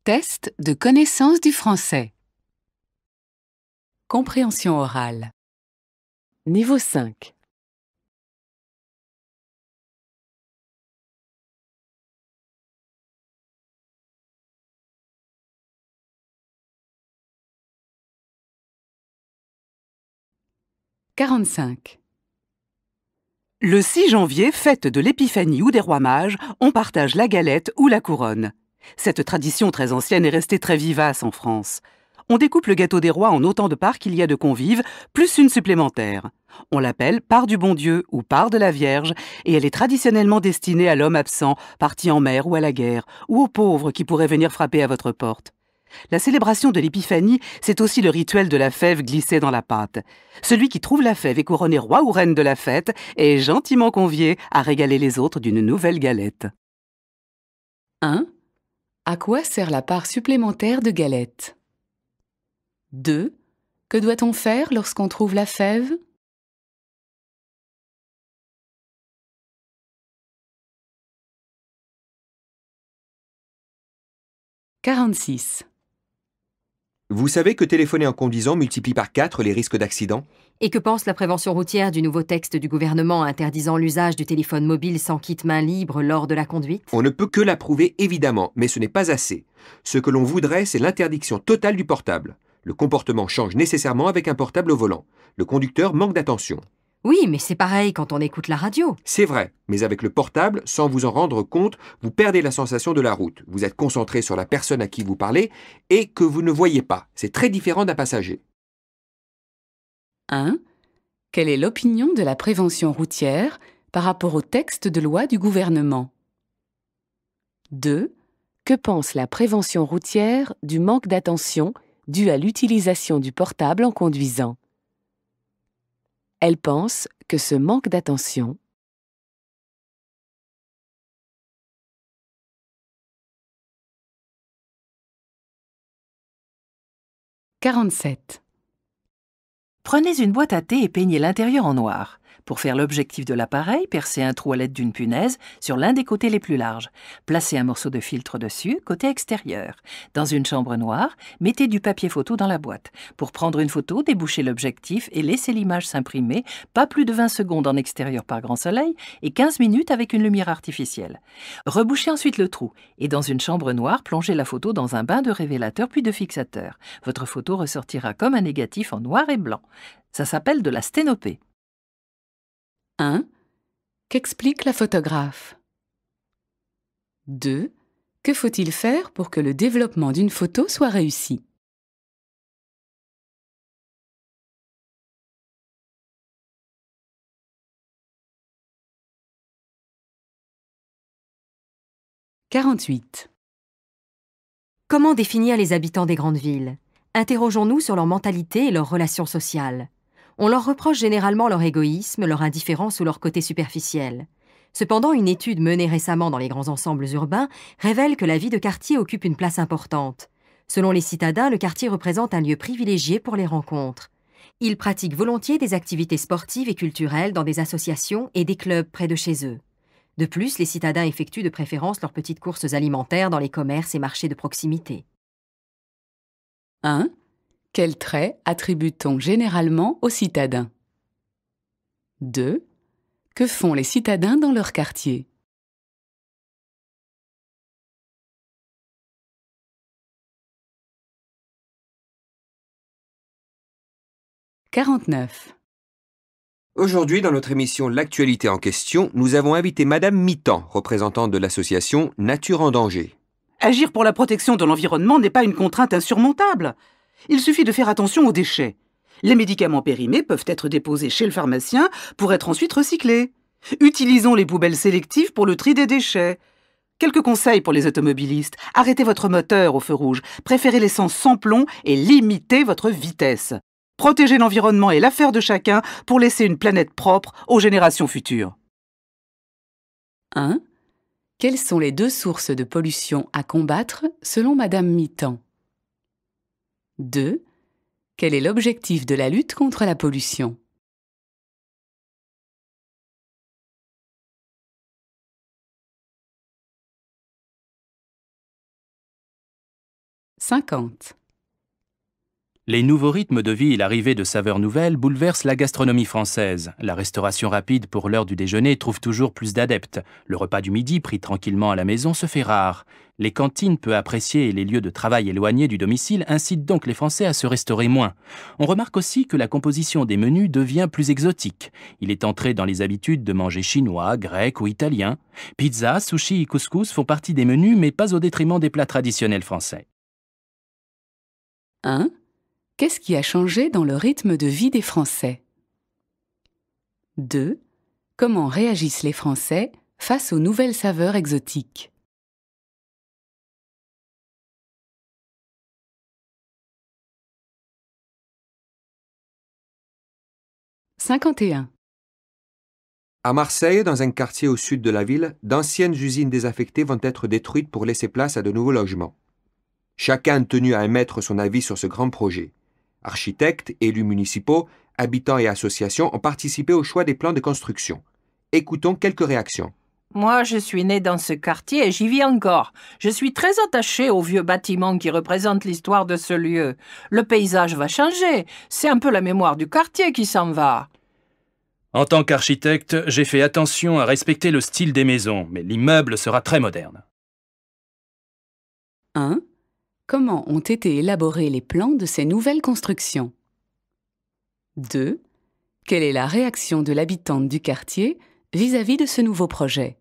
Test de connaissance du français. Compréhension orale. Niveau 5. « 45. Le 6 janvier, fête de l'Épiphanie ou des Rois Mages, on partage la galette ou la couronne. Cette tradition très ancienne est restée très vivace en France. On découpe le gâteau des rois en autant de parts qu'il y a de convives, plus une supplémentaire. On l'appelle part du bon Dieu ou part de la Vierge, et elle est traditionnellement destinée à l'homme absent, parti en mer ou à la guerre, ou aux pauvres qui pourraient venir frapper à votre porte. La célébration de l'Épiphanie, c'est aussi le rituel de la fève glissée dans la pâte. Celui qui trouve la fève est couronné roi ou reine de la fête et est gentiment convié à régaler les autres d'une nouvelle galette. 1. À quoi sert la part supplémentaire de galette? 2. Que doit-on faire lorsqu'on trouve la fève? 46. Vous savez que téléphoner en conduisant multiplie par 4 les risques d'accident? Et que pense la prévention routière du nouveau texte du gouvernement interdisant l'usage du téléphone mobile sans kit main libre lors de la conduite? On ne peut que l'approuver évidemment, mais ce n'est pas assez. Ce que l'on voudrait, c'est l'interdiction totale du portable. Le comportement change nécessairement avec un portable au volant. Le conducteur manque d'attention. Oui, mais c'est pareil quand on écoute la radio. C'est vrai, mais avec le portable, sans vous en rendre compte, vous perdez la sensation de la route. Vous êtes concentré sur la personne à qui vous parlez et que vous ne voyez pas. C'est très différent d'un passager. 1. Quelle est l'opinion de la prévention routière par rapport au texte de loi du gouvernement? 2. Que pense la prévention routière du manque d'attention dû à l'utilisation du portable en conduisant? Elle pense que ce manque d'attention « 47. Prenez une boîte à thé et peignez l'intérieur en noir. Pour faire l'objectif de l'appareil, percez un trou à l'aide d'une punaise sur l'un des côtés les plus larges. Placez un morceau de filtre dessus, côté extérieur. Dans une chambre noire, mettez du papier photo dans la boîte. Pour prendre une photo, débouchez l'objectif et laissez l'image s'imprimer, pas plus de 20 secondes en extérieur par grand soleil et 15 minutes avec une lumière artificielle. Rebouchez ensuite le trou et dans une chambre noire, plongez la photo dans un bain de révélateur puis de fixateur. Votre photo ressortira comme un négatif en noir et blanc. Ça s'appelle de la sténopée. 1. Qu'explique la photographe? 2. Que faut-il faire pour que le développement d'une photo soit réussi? « 48. Comment définir les habitants des grandes villes? Interrogeons-nous sur leur mentalité et leurs relations sociales. On leur reproche généralement leur égoïsme, leur indifférence ou leur côté superficiel. Cependant, une étude menée récemment dans les grands ensembles urbains révèle que la vie de quartier occupe une place importante. Selon les citadins, le quartier représente un lieu privilégié pour les rencontres. Ils pratiquent volontiers des activités sportives et culturelles dans des associations et des clubs près de chez eux. De plus, les citadins effectuent de préférence leurs petites courses alimentaires dans les commerces et marchés de proximité. 1. Quels traits attribue-t-on généralement aux citadins? 2. Que font les citadins dans leur quartier? « 49. Aujourd'hui, dans notre émission L'actualité en question, nous avons invité Madame Mittan, représentante de l'association Nature en danger. Agir pour la protection de l'environnement n'est pas une contrainte insurmontable. Il suffit de faire attention aux déchets. Les médicaments périmés peuvent être déposés chez le pharmacien pour être ensuite recyclés. Utilisons les poubelles sélectives pour le tri des déchets. Quelques conseils pour les automobilistes. Arrêtez votre moteur au feu rouge. Préférez l'essence sans plomb et limitez votre vitesse. Protégez l'environnement est l'affaire de chacun pour laisser une planète propre aux générations futures. 1. Quelles sont les 2 sources de pollution à combattre selon Madame Mittan? 2. Quel est l'objectif de la lutte contre la pollution? 50. Les nouveaux rythmes de vie et l'arrivée de saveurs nouvelles bouleversent la gastronomie française. La restauration rapide pour l'heure du déjeuner trouve toujours plus d'adeptes. Le repas du midi, pris tranquillement à la maison, se fait rare. Les cantines peu appréciées et les lieux de travail éloignés du domicile incitent donc les Français à se restaurer moins. On remarque aussi que la composition des menus devient plus exotique. Il est entré dans les habitudes de manger chinois, grec ou italien. Pizza, sushi et couscous font partie des menus, mais pas au détriment des plats traditionnels français. 1. Qu'est-ce qui a changé dans le rythme de vie des Français? 2. Comment réagissent les Français face aux nouvelles saveurs exotiques? « 51. À Marseille, dans un quartier au sud de la ville, d'anciennes usines désaffectées vont être détruites pour laisser place à de nouveaux logements. Chacun tenu à émettre son avis sur ce grand projet. Architectes, élus municipaux, habitants et associations ont participé au choix des plans de construction. Écoutons quelques réactions. Moi, je suis né dans ce quartier et j'y vis encore. Je suis très attaché aux vieux bâtiments qui représentent l'histoire de ce lieu. Le paysage va changer. C'est un peu la mémoire du quartier qui s'en va. En tant qu'architecte, j'ai fait attention à respecter le style des maisons, mais l'immeuble sera très moderne. 1. Comment ont été élaborés les plans de ces nouvelles constructions? 2. Quelle est la réaction de l'habitante du quartier vis-à-vis de ce nouveau projet?